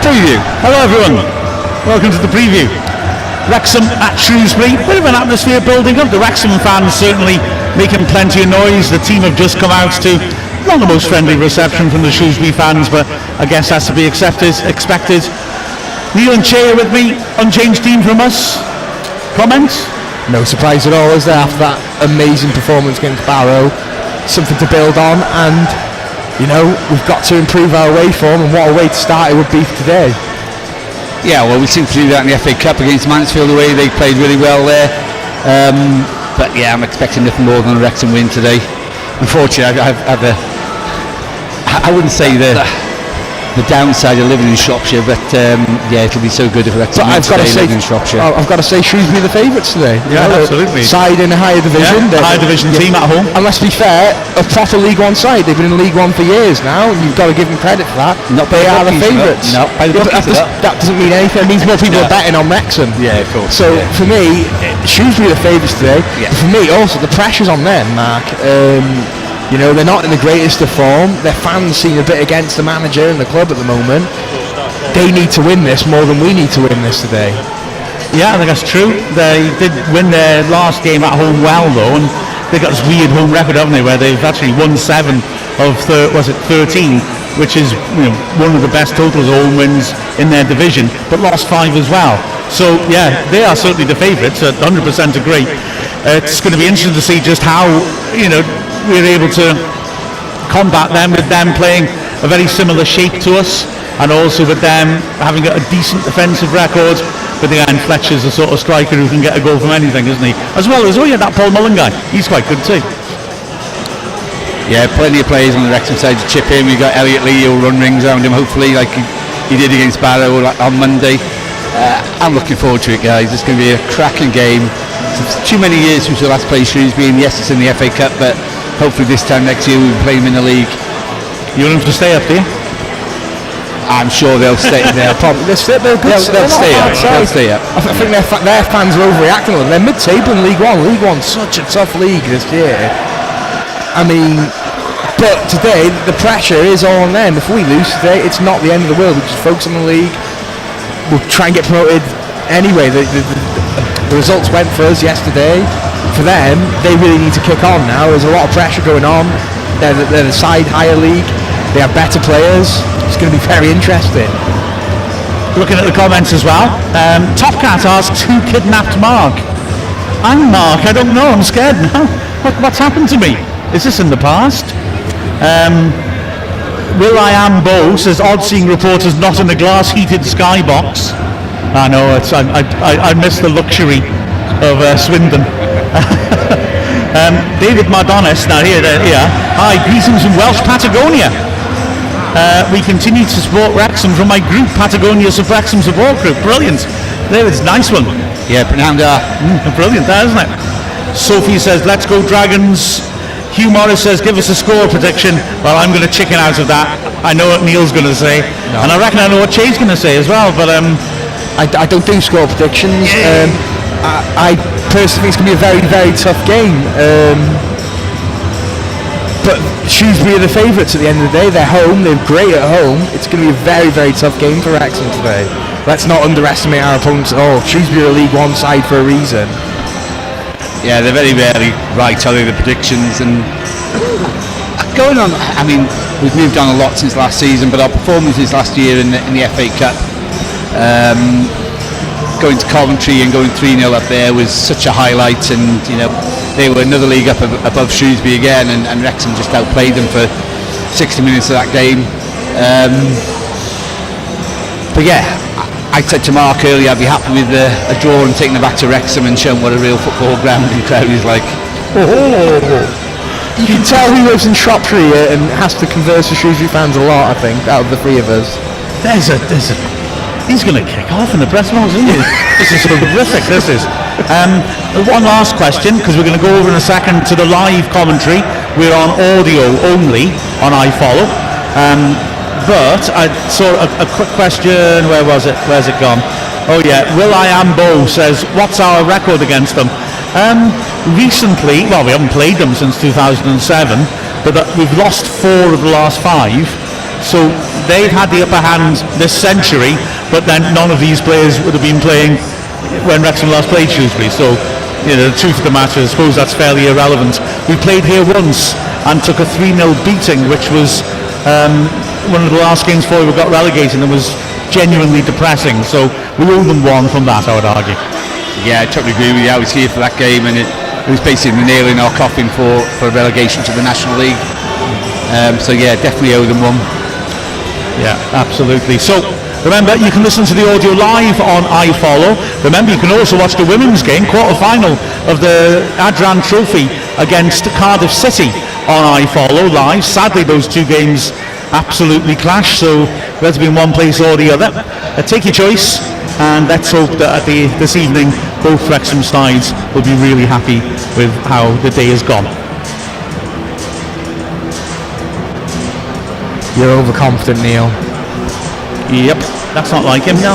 Preview. Hello everyone. Welcome to the preview. Wrexham at Shrewsbury. Bit of an atmosphere building up. The Wrexham fans certainly making plenty of noise. The team have just come out to not the most friendly reception from the Shrewsbury fans, but I guess that's to be expected. Neil and Chay are with me. Unchanged team from us. Comments? No surprise at all, is there, after that amazing performance against Barrow? Something to build on, and you know, we've got to improve our away form, and what a way to start it would be today. Yeah, well, we seem to do that in the FA Cup against Mansfield away. They played really well there. But yeah, I'm expecting nothing more than a Wrexham win today. Unfortunately, I wouldn't say the downside of living in Shropshire, but yeah, it'll be so good if Wrexham win today living in Shropshire. I've got to say, Shrewsbury the favourites today. Yeah, absolutely. Side in a higher division. Yeah, higher division team at home. And let's be fair, a proper League One side. They've been in League One for years now, and you've got to give them credit for that. They are the favourites. No, that doesn't mean anything. It means more people are betting on Wrexham. Yeah, of course. So for me, Shrewsbury the favourites today. Yeah. For me, also the pressure's on them, Mark. You know, they're not in the greatest of form. Their fans seem a bit against the manager and the club at the moment. They need to win this more than we need to win this today. Yeah, I think that's true. They did win their last game at home well, though, and they've got this weird home record, haven't they, where they've actually won 7 of 13, which is, you know, one of the best totals of home wins in their division, but lost 5 as well. So yeah, they are certainly the favourites. 100% agree. It's going to be interesting to see just how, you know, we're able to combat them, with them playing a very similar shape to us, and also with them having a decent defensive record. But again, Fletcher's the sort of striker who can get a goal from anything, isn't he? As well as, that Paul Mullen guy, he's quite good too. Yeah, plenty of players on the Wrexham side to chip in. We've got Elliot Lee who'll run rings around him, hopefully, like he did against Barrow on Monday. I'm looking forward to it, guys. It's going to be a cracking game. It's too many years since we last played Shrewsbury, and yes, it's in the FA Cup, but hopefully this time next year we'll play them in the league. You want them to stay up, do you? I'm sure they'll stay there. They'll stay up. They'll stay up. I think their fans are overreacting. They're mid-table in League One. League One's such a tough league this year. I mean, but today the pressure is all on them. If we lose today, it's not the end of the world. We just focus on the league. We'll try and get promoted anyway. The results went for us yesterday. For them, they really need to kick on now. There's a lot of pressure going on. They're the side higher league. They have better players. It's going to be very interesting. Looking at the comments as well. Top Cat asks, who kidnapped Mark? I'm Mark. I don't know. I'm scared now. What's happened to me? Is this in the past? Will I Am Bo says, odd seeing reporters not in a glass heated skybox. I know, I miss the luxury of Swindon. David Mardonis, now here. Hi, greetings from Welsh Patagonia. We continue to support Wrexham from my group, Patagonia's of Wrexham Support Group. Brilliant. David's nice one. Yeah, brilliant, that, isn't it? Sophie says, let's go Dragons. Hugh Morris says, give us a score prediction. Well, I'm going to chicken out of that. I know what Neil's going to say. No. And I reckon I know what Chay's going to say as well. But I don't do score predictions. I personally think it's going to be a very, very tough game. But Shrewsbury are the favourites at the end of the day. They're home. They're great at home. It's going to be a very, very tough game for Wrexham today. Let's not underestimate our opponents at all. Shrewsbury are a League One side for a reason. Yeah, they're very rarely right, are they, the predictions. And going on, I mean, we've moved on a lot since last season, but our performances last year in the FA Cup, going to Coventry and going 3-0 up there was such a highlight, and you know, they were another league up above Shrewsbury again, and Wrexham just outplayed them for 60 minutes of that game. But yeah, I said to Mark earlier, I'd be happy with a draw and taking them back to Wrexham and showing what a real football ground and crowd is like. You can tell he lives in Shropshire and has to converse with Shrewsbury fans a lot, I think, out of the three of us. He's going to kick off in the press box, isn't he? This is horrific, this is. One last question, because we're going to go over in a second to the live commentary. We're on audio only on iFollow. But I saw a quick question. Where was it? Where's it gone? Oh yeah, Will I Am Bo says, what's our record against them? Recently, well, we haven't played them since 2007, but that we've lost 4 of the last 5. So they've had the upper hand this century, but then none of these players would have been playing when Wrexham last played Shrewsbury. So, the truth of the matter, I suppose that's fairly irrelevant. We played here once and took a 3-0 beating, which was one of the last games before we got relegated, and was genuinely depressing. So we owe them one from that, I would argue. Yeah, I totally agree with you. I was here for that game, and it was basically the nail in our coffin for relegation to the National League. So yeah, definitely owe them one. Yeah, absolutely. So remember, you can listen to the audio live on iFollow. Remember, you can also watch the women's game, quarter-final of the Adran Trophy against Cardiff City on iFollow live. Sadly, those 2 games absolutely clash, so there's been one place or the other. Take your choice, and let's hope that this evening both Wrexham sides will be really happy with how the day has gone. You're overconfident, Neil. Yep, that's not like him.